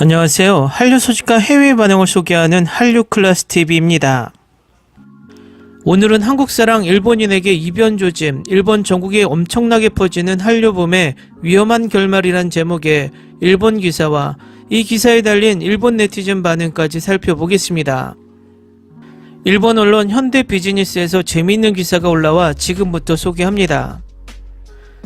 안녕하세요. 한류 소식과 해외 반응을 소개하는 한류클래스TV입니다. 오늘은 한국사랑 일본인에게 이변 조짐, 일본 전국에 엄청나게 퍼지는 한류붐의 위험한 결말이란 제목의 일본 기사와 이 기사에 달린 일본 네티즌 반응까지 살펴보겠습니다. 일본 언론 현대비즈니스에서 재미있는 기사가 올라와 지금부터 소개합니다.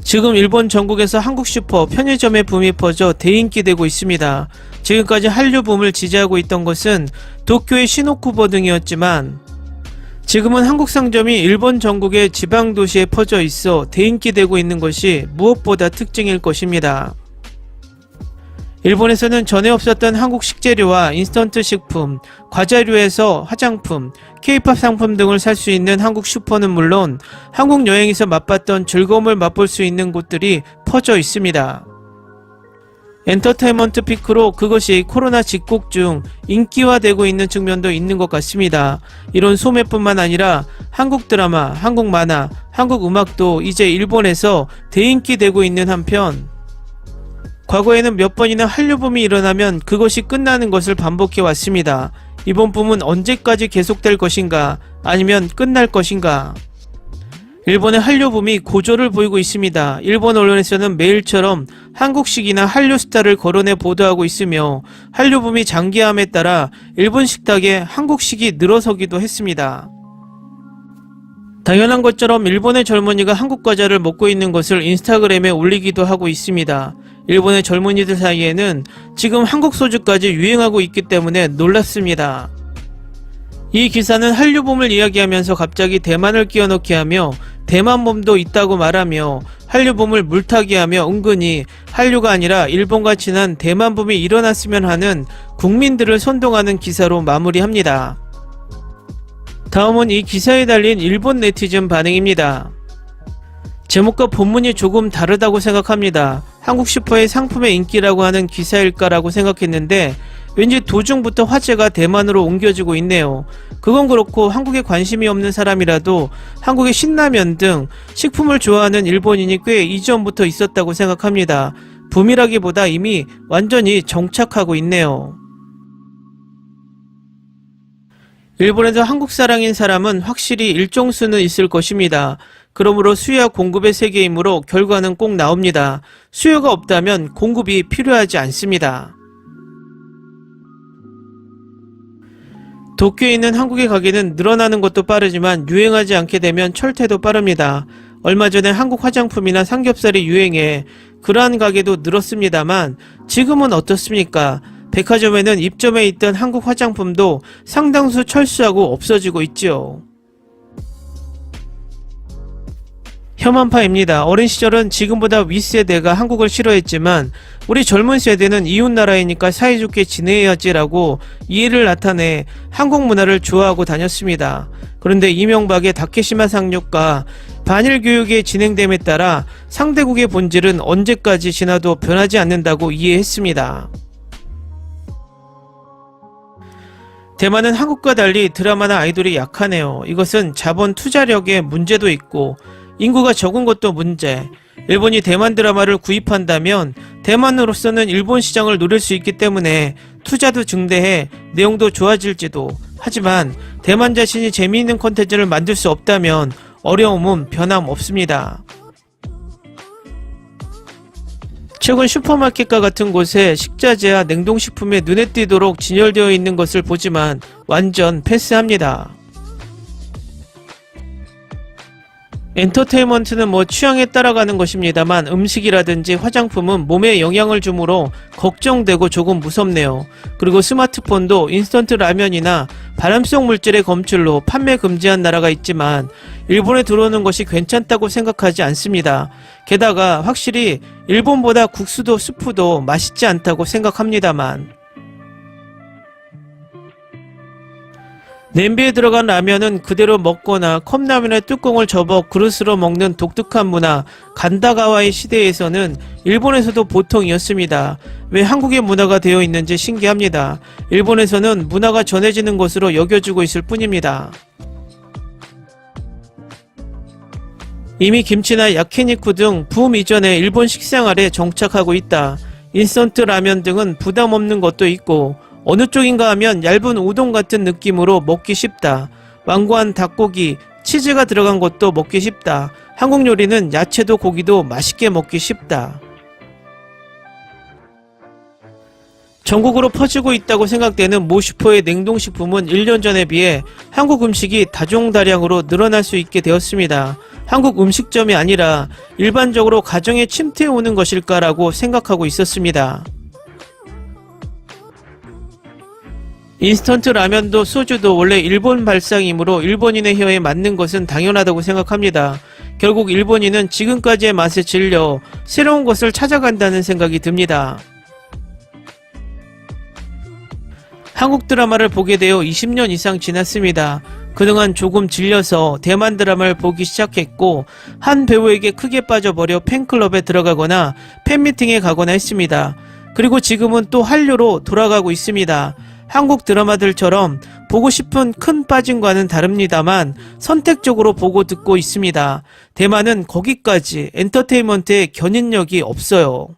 지금 일본 전국에서 한국 슈퍼, 편의점의 붐이 퍼져 대인기되고 있습니다. 지금까지 한류 붐을 지지하고 있던 것은 도쿄의 시노쿠보 등이었지만 지금은 한국 상점이 일본 전국의 지방 도시에 퍼져 있어 대인기되고 있는 것이 무엇보다 특징일 것입니다. 일본에서는 전에 없었던 한국 식재료와 인스턴트 식품, 과자류에서 화장품, K-팝 상품 등을 살 수 있는 한국 슈퍼는 물론 한국 여행에서 맛봤던 즐거움을 맛볼 수 있는 곳들이 퍼져 있습니다. 엔터테인먼트 피크로 그것이 코로나 직국 중 인기화되고 있는 측면도 있는 것 같습니다. 이런 소매뿐만 아니라 한국 드라마, 한국 만화, 한국 음악도 이제 일본에서 대인기되고 있는 한편 과거에는 몇 번이나 한류붐이 일어나면 그것이 끝나는 것을 반복해 왔습니다. 이번 붐은 언제까지 계속될 것인가 아니면 끝날 것인가? 일본의 한류붐이 고조를 보이고 있습니다. 일본 언론에서는 매일처럼 한국식이나 한류 스타를 거론해 보도하고 있으며 한류붐이 장기화함에 따라 일본 식탁에 한국식이 늘어서기도 했습니다. 당연한 것처럼 일본의 젊은이가 한국 과자를 먹고 있는 것을 인스타그램에 올리기도 하고 있습니다. 일본의 젊은이들 사이에는 지금 한국 소주까지 유행하고 있기 때문에 놀랍습니다. 이 기사는 한류붐을 이야기하면서 갑자기 대만을 끼워넣기 하며 대만붐도 있다고 말하며 한류붐을 물타기하며 은근히 한류가 아니라 일본과 친한 대만붐이 일어났으면 하는 국민들을 선동하는 기사로 마무리합니다. 다음은 이 기사에 달린 일본 네티즌 반응입니다. 제목과 본문이 조금 다르다고 생각합니다. 한국 슈퍼의 상품의 인기라고 하는 기사일까라고 생각했는데 왠지 도중부터 화제가 대만으로 옮겨지고 있네요. 그건 그렇고 한국에 관심이 없는 사람이라도 한국의 신라면 등 식품을 좋아하는 일본인이 꽤 이전부터 있었다고 생각합니다. 붐이라기보다 이미 완전히 정착하고 있네요. 일본에서 한국 사랑인 사람은 확실히 일정 수는 있을 것입니다. 그러므로 수요와 공급의 세계이므로 결과는 꼭 나옵니다. 수요가 없다면 공급이 필요하지 않습니다. 도쿄에 있는 한국의 가게는 늘어나는 것도 빠르지만 유행하지 않게 되면 철퇴도 빠릅니다. 얼마 전에 한국 화장품이나 삼겹살이 유행해 그러한 가게도 늘었습니다만 지금은 어떻습니까? 백화점에는 입점해 있던 한국 화장품도 상당수 철수하고 없어지고 있죠. 혐한파입니다. 어린 시절은 지금보다 윗세대가 한국을 싫어했지만 우리 젊은 세대는 이웃나라이니까 사이좋게 지내야지라고 이해를 나타내 한국 문화를 좋아하고 다녔습니다. 그런데 이명박의 다케시마 상륙과 반일 교육의 진행됨에 따라 상대국의 본질은 언제까지 지나도 변하지 않는다고 이해했습니다. 대만은 한국과 달리 드라마나 아이돌이 약하네요. 이것은 자본 투자력의 문제도 있고 인구가 적은 것도 문제. 일본이 대만 드라마를 구입한다면 대만으로서는 일본 시장을 노릴 수 있기 때문에 투자도 증대해 내용도 좋아질지도. 하지만 대만 자신이 재미있는 콘텐츠를 만들 수 없다면 어려움은 변함없습니다. 최근 슈퍼마켓과 같은 곳에 식자재와 냉동식품에 눈에 띄도록 진열되어 있는 것을 보지만 완전 패스합니다. 엔터테인먼트는 뭐 취향에 따라가는 것입니다만 음식이라든지 화장품은 몸에 영향을 주므로 걱정되고 조금 무섭네요. 그리고 스마트폰도 인스턴트 라면이나 발암성 물질의 검출로 판매 금지한 나라가 있지만 일본에 들어오는 것이 괜찮다고 생각하지 않습니다. 게다가 확실히 일본보다 국수도 수프도 맛있지 않다고 생각합니다만 냄비에 들어간 라면은 그대로 먹거나 컵라면의 뚜껑을 접어 그릇으로 먹는 독특한 문화 간다가와의 시대에서는 일본에서도 보통이었습니다. 왜 한국의 문화가 되어 있는지 신기합니다. 일본에서는 문화가 전해지는 것으로 여겨지고 있을 뿐입니다. 이미 김치나 야키니쿠 등 붐 이전에 일본 식생활에 정착하고 있다. 인스턴트 라면 등은 부담 없는 것도 있고 어느 쪽인가 하면 얇은 우동 같은 느낌으로 먹기 쉽다. 완고한 닭고기, 치즈가 들어간 것도 먹기 쉽다. 한국 요리는 야채도 고기도 맛있게 먹기 쉽다. 전국으로 퍼지고 있다고 생각되는 모슈포의 냉동식품은 1년 전에 비해 한국 음식이 다종다량으로 늘어날 수 있게 되었습니다. 한국 음식점이 아니라 일반적으로 가정에 침투해 오는 것일까라고 생각하고 있었습니다. 인스턴트 라면도 소주도 원래 일본 발상이므로 일본인의 혀에 맞는 것은 당연하다고 생각합니다. 결국 일본인은 지금까지의 맛에 질려 새로운 것을 찾아간다는 생각이 듭니다. 한국 드라마를 보게 되어 20년 이상 지났습니다. 그동안 조금 질려서 대만 드라마를 보기 시작했고 한 배우에게 크게 빠져버려 팬클럽에 들어가거나 팬미팅에 가거나 했습니다. 그리고 지금은 또 한류로 돌아가고 있습니다. 한국 드라마들처럼 보고 싶은 큰 빠짐과는 다릅니다만 선택적으로 보고 듣고 있습니다. 대만은 거기까지 엔터테인먼트의 견인력이 없어요.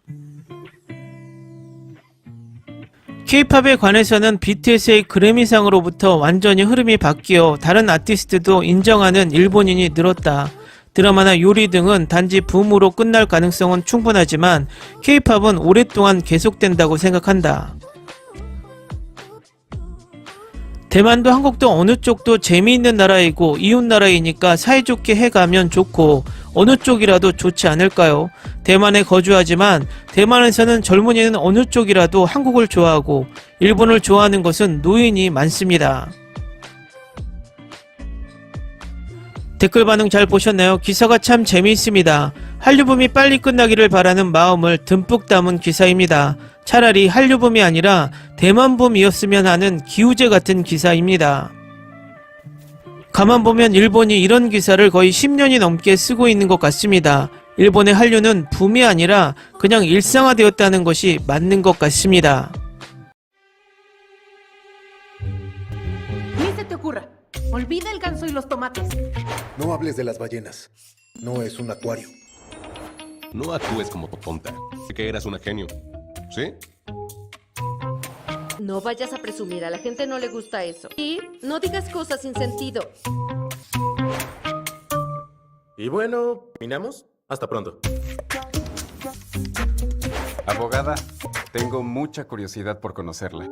K-팝에 관해서는 BTS의 그래미상으로부터 완전히 흐름이 바뀌어 다른 아티스트도 인정하는 일본인이 늘었다. 드라마나 요리 등은 단지 붐으로 끝날 가능성은 충분하지만 K-팝은 오랫동안 계속된다고 생각한다. 대만도 한국도 어느 쪽도 재미있는 나라이고 이웃 나라이니까 사이좋게 해가면 좋고 어느 쪽이라도 좋지 않을까요? 대만에 거주하지만 대만에서는 젊은이는 어느 쪽이라도 한국을 좋아하고 일본을 좋아하는 것은 노인이 많습니다. 댓글 반응 잘 보셨나요? 기사가 참 재미있습니다. 한류붐이 빨리 끝나기를 바라는 마음을 듬뿍 담은 기사입니다. 차라리 한류붐이 아니라 대만붐이었으면 하는 기우제 같은 기사입니다. 가만 보면 일본이 이런 기사를 거의 10년이 넘게 쓰고 있는 것 같습니다. 일본의 한류는 붐이 아니라 그냥 일상화되었다는 것이 맞는 것 같습니다. Ni se te ocurra. Olvida el ganso y los tomates. No hables de las ballenas. No es un acuario. No actúes como tonta. Que eras una genio. ¿Sí? No vayas a presumir, a la gente no le gusta eso. Y no digas cosas sin sentido. Y bueno, ¿terminamos? Hasta pronto. Abogada, tengo mucha curiosidad por conocerla.